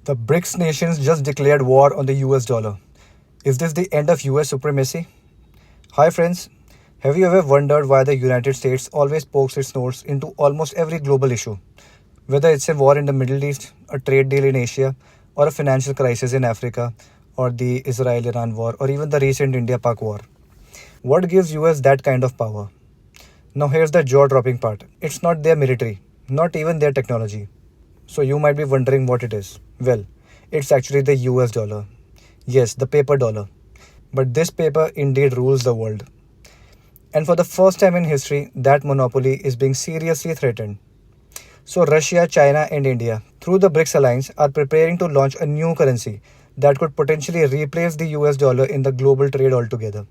The BRICS nations just declared war on the US dollar. Is this the end of US supremacy? Hi friends, have you ever wondered why the United States always pokes its nose into almost every global issue? Whether it's a war in the Middle East, a trade deal in Asia, or a financial crisis in Africa, or the Israel-Iran war, or even the recent India-Pak war. What gives US that kind of power? Now here's the jaw-dropping part. It's not their military, not even their technology. So you might be wondering what it is. Well, it's actually the US dollar. Yes, the paper dollar. But this paper indeed rules the world. And for the first time in history, that monopoly is being seriously threatened. So Russia, China and India, through the BRICS alliance, are preparing to launch a new currency that could potentially replace the US dollar in the global trade altogether.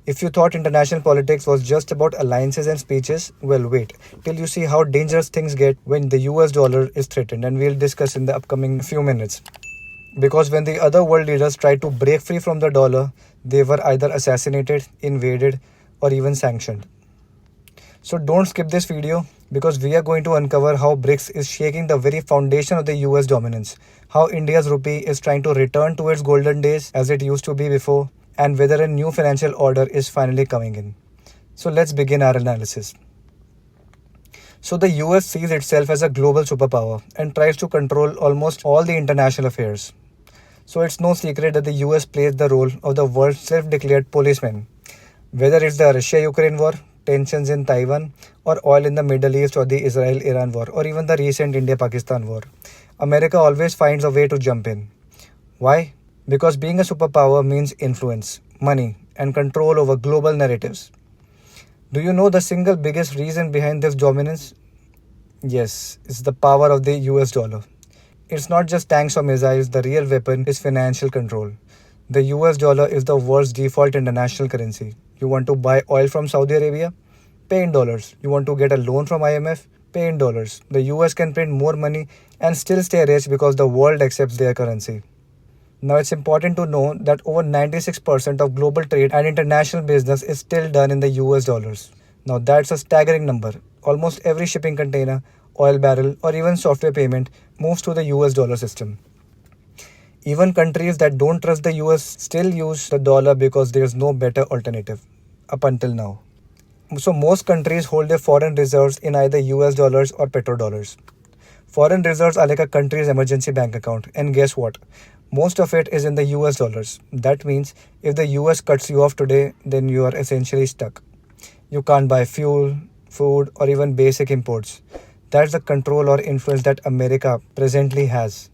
If you thought international politics was just about alliances and speeches, well, wait till you see how dangerous things get when the US dollar is threatened, and we'll discuss in the upcoming few minutes. Because when the other world leaders tried to break free from the dollar, they were either assassinated, invaded, or even sanctioned. So don't skip this video because we are going to uncover how BRICS is shaking the very foundation of the US dominance, how India's rupee is trying to return to its golden days as it used to be before, and whether a new financial order is finally coming in. So let's begin our analysis. So the US sees itself as a global superpower and tries to control almost all the international affairs. So it's no secret that the US plays the role of the world's self-declared policeman. Whether it's the Russia-Ukraine war, tensions in Taiwan, or oil in the Middle East, or the Israel-Iran war, or even the recent India-Pakistan war, America always finds a way to jump in. Why? Because being a superpower means influence, money, and control over global narratives. Do you know the single biggest reason behind this dominance? Yes, it's the power of the US dollar. It's not just tanks or missiles, the real weapon is financial control. The US dollar is the world's default international currency. You want to buy oil from Saudi Arabia? Pay in dollars. You want to get a loan from IMF? Pay in dollars. The US can print more money and still stay rich because the world accepts their currency. Now it's important to know that over 96% of global trade and international business is still done in the US dollars. Now that's a staggering number. Almost every shipping container, oil barrel, or even software payment moves through the US dollar system. Even countries that don't trust the US still use the dollar because there is no better alternative, up until now. So most countries hold their foreign reserves in either US dollars or petrodollars. Foreign reserves are like a country's emergency bank account, and guess what? Most of it is in the US dollars. That means if the US cuts you off today, then you are essentially stuck. You can't buy fuel, food, or even basic imports. That's the control or influence that America presently has.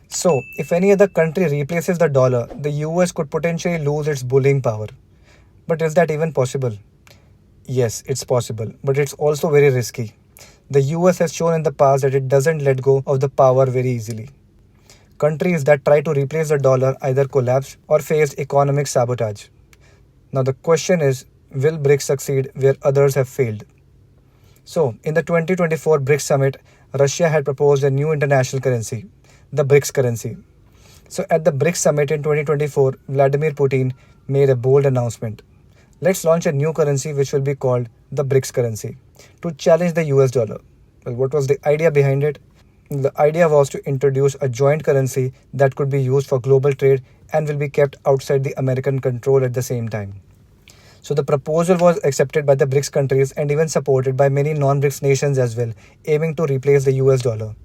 So, if any other country replaces the dollar, the US could potentially lose its bullying power. But is that even possible? Yes, it's possible, but it's also very risky. The US has shown in the past that it doesn't let go of the power very easily. Countries that try to replace the dollar either collapse or face economic sabotage. Now the question is, will BRICS succeed where others have failed? So, in the 2024 BRICS summit, Russia had proposed a new international currency, the BRICS currency. So at the BRICS summit in 2024, Vladimir Putin made a bold announcement. Let's launch a new currency which will be called the BRICS currency to challenge the US dollar. Well, what was the idea behind it? The idea was to introduce a joint currency that could be used for global trade and will be kept outside the American control at the same time. So the proposal was accepted by the BRICS countries and even supported by many non-BRICS nations as well, aiming to replace the US dollar.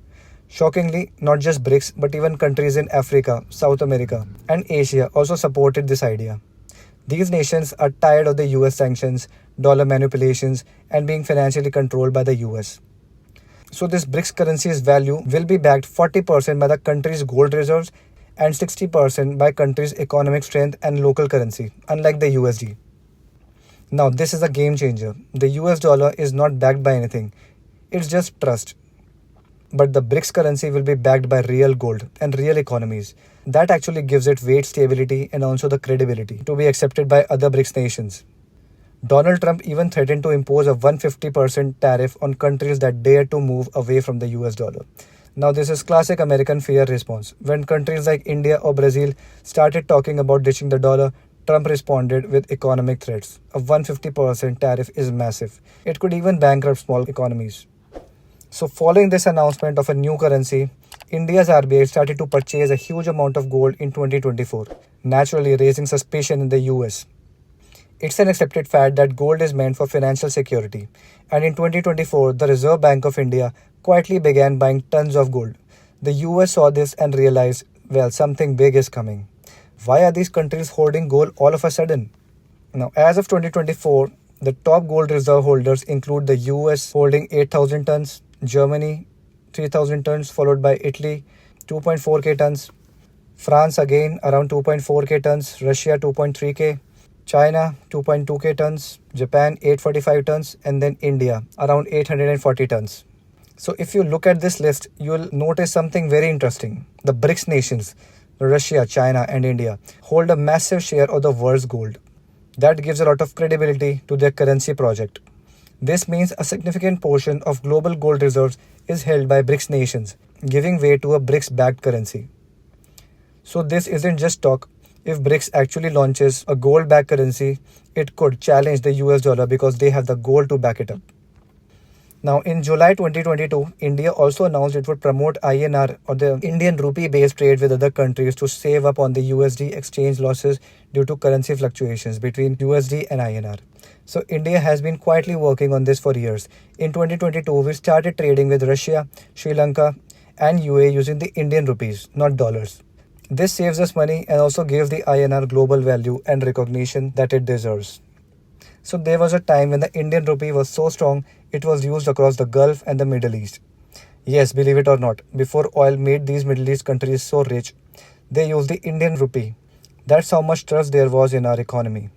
Shockingly, not just BRICS, but even countries in Africa, South America, and Asia also supported this idea. These nations are tired of the US sanctions, dollar manipulations, and being financially controlled by the US. So this BRICS currency's value will be backed 40% by the country's gold reserves and 60% by country's economic strength and local currency, unlike the USD. Now this is a game changer. The US dollar is not backed by anything. It's just trust. But the BRICS currency will be backed by real gold and real economies. That actually gives it weight, stability, and also the credibility to be accepted by other BRICS nations. Donald Trump even threatened to impose a 150% tariff on countries that dare to move away from the US dollar. Now this is classic American fear response. When countries like India or Brazil started talking about ditching the dollar, Trump responded with economic threats. A 150% tariff is massive. It could even bankrupt small economies. So following this announcement of a new currency, India's RBI started to purchase a huge amount of gold in 2024, naturally raising suspicion in the US. It's an accepted fact that gold is meant for financial security, and in 2024, the Reserve Bank of India quietly began buying tons of gold. The US saw this and realized, well, something big is coming. Why are these countries holding gold all of a sudden? Now, as of 2024, the top gold reserve holders include the US holding 8,000 tons, Germany 3,000 tons, followed by Italy 2.4k tons, France again around 2.4k tons, Russia 2.3k, China 2.2k tons, Japan 845 tons, and then India around 840 tons. So if you look at this list, you'll notice something very interesting. The BRICS nations, Russia, China, and India, hold a massive share of the world's gold. That gives a lot of credibility to their currency project. This means a significant portion of global gold reserves is held by BRICS nations, giving way to a BRICS-backed currency. So this isn't just talk. If BRICS actually launches a gold-backed currency, it could challenge the US dollar because they have the gold to back it up. Now, in July 2022, India also announced it would promote INR or the Indian Rupee based trade with other countries to save up on the USD exchange losses due to currency fluctuations between USD and INR. So, India has been quietly working on this for years. In 2022, we started trading with Russia, Sri Lanka, and UAE using the Indian rupees, not dollars. This saves us money and also gives the INR global value and recognition that it deserves. So there was a time when the Indian rupee was so strong, it was used across the Gulf and the Middle East. Yes, believe it or not, before oil made these Middle East countries so rich, they used the Indian rupee. That's how much trust there was in our economy.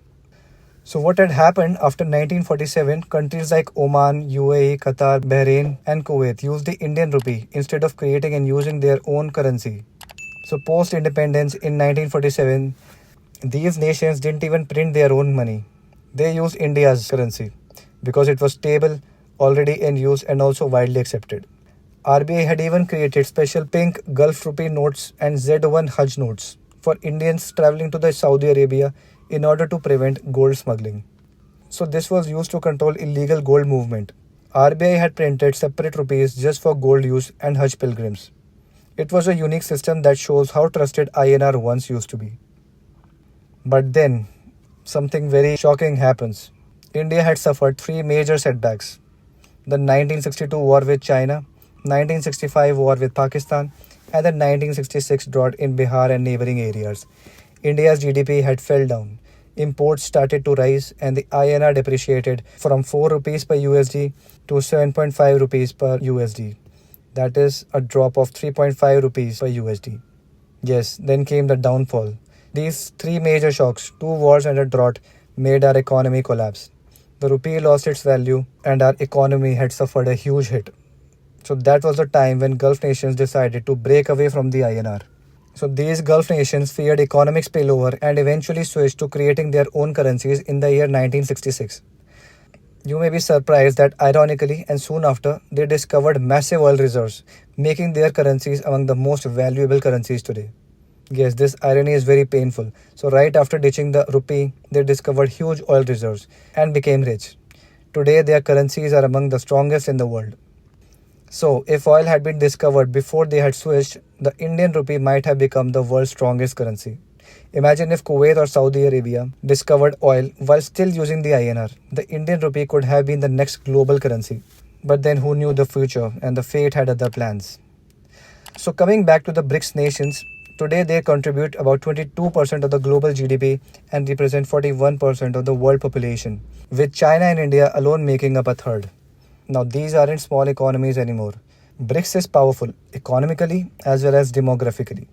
So what had happened after 1947, countries like Oman, UAE, Qatar, Bahrain, and Kuwait used the Indian rupee instead of creating and using their own currency. So post-independence in 1947, these nations didn't even print their own money. They used India's currency because it was stable, already in use, and also widely accepted. RBI had even created special pink Gulf rupee notes and Z1 Hajj notes for Indians traveling to the Saudi Arabia in order to prevent gold smuggling. So this was used to control illegal gold movement. RBI had printed separate rupees just for gold use and Hajj pilgrims. It was a unique system that shows how trusted INR once used to be. But then, something very shocking happens. India had suffered three major setbacks: the 1962 war with China, 1965 war with Pakistan, and the 1966 drought in Bihar and neighboring areas. India's GDP had fell down. Imports started to rise and the INR depreciated from 4 rupees per USD to 7.5 rupees per USD. That is a drop of 3.5 rupees per USD. Yes, then came the downfall. These three major shocks, 2 wars and a drought, made our economy collapse. The rupee lost its value and our economy had suffered a huge hit. So that was the time when Gulf nations decided to break away from the INR. So these Gulf nations feared economic spillover and eventually switched to creating their own currencies in the year 1966. You may be surprised that ironically and soon after, they discovered massive oil reserves, making their currencies among the most valuable currencies today. Yes, this irony is very painful. So right after ditching the rupee, they discovered huge oil reserves and became rich. Today, their currencies are among the strongest in the world. So, if oil had been discovered before they had switched, the Indian rupee might have become the world's strongest currency. Imagine if Kuwait or Saudi Arabia discovered oil while still using the INR. The Indian rupee could have been the next global currency. But then who knew the future, and the fate had other plans. So coming back to the BRICS nations, today they contribute about 22% of the global GDP and represent 41% of the world population, with China and India alone making up a third. Now these aren't small economies anymore. BRICS is powerful economically as well as demographically.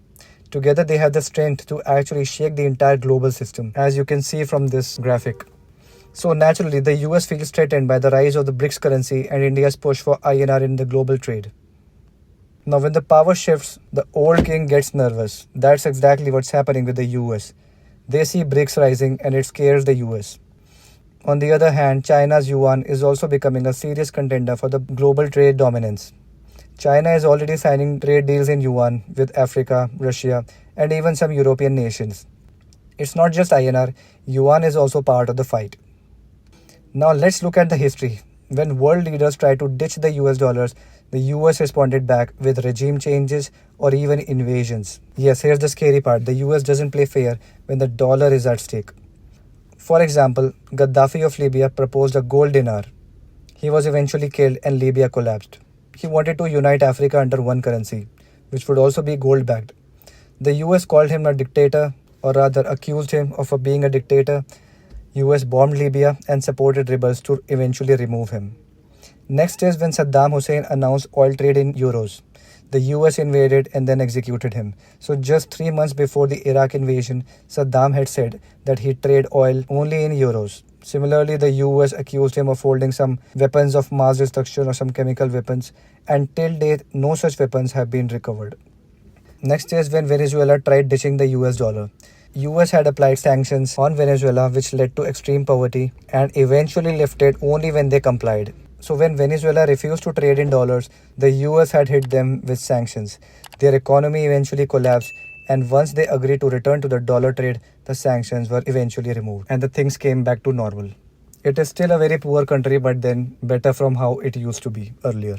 Together they have the strength to actually shake the entire global system, as you can see from this graphic. So naturally the US feels threatened by the rise of the BRICS currency and India's push for INR in the global trade. Now when the power shifts, the old king gets nervous. That's exactly what's happening with the US. They see BRICS rising and it scares the US. On the other hand, China's yuan is also becoming a serious contender for the global trade dominance. China is already signing trade deals in yuan with Africa, Russia, and even some European nations. It's not just INR, yuan is also part of the fight. Now let's look at the history. When world leaders tried to ditch the US dollars, the US responded back with regime changes or even invasions. Yes, here's the scary part. The US doesn't play fair when the dollar is at stake. For example, Gaddafi of Libya proposed a gold dinar. He was eventually killed and Libya collapsed. He wanted to unite Africa under one currency, which would also be gold backed. The US called him a dictator, or rather accused him of being a dictator. US bombed Libya and supported rebels to eventually remove him. Next is when Saddam Hussein announced oil trade in euros. The US invaded and then executed him. So just 3 months before the Iraq invasion, Saddam had said that he'd trade oil only in euros. Similarly, the US accused him of holding some weapons of mass destruction or some chemical weapons, and till date, no such weapons have been recovered. Next is when Venezuela tried ditching the US dollar. US had applied sanctions on Venezuela which led to extreme poverty and eventually lifted only when they complied. So when Venezuela refused to trade in dollars, the US had hit them with sanctions. Their economy eventually collapsed, and once they agreed to return to the dollar trade, the sanctions were eventually removed and the things came back to normal. It is still a very poor country, but then better from how it used to be earlier.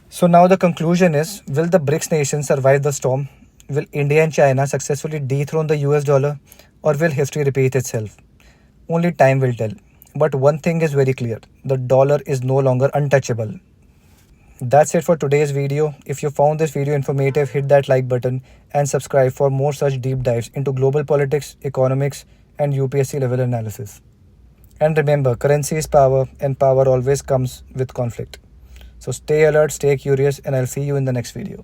So now the conclusion is, will the BRICS nations survive the storm? Will India and China successfully dethrone the US dollar, or will history repeat itself? Only time will tell. But one thing is very clear, the dollar is no longer untouchable. That's it for today's video. If you found this video informative, hit that like button and subscribe for more such deep dives into global politics, economics, and UPSC level analysis. And remember, currency is power, and power always comes with conflict. So stay alert, stay curious, and I'll see you in the next video.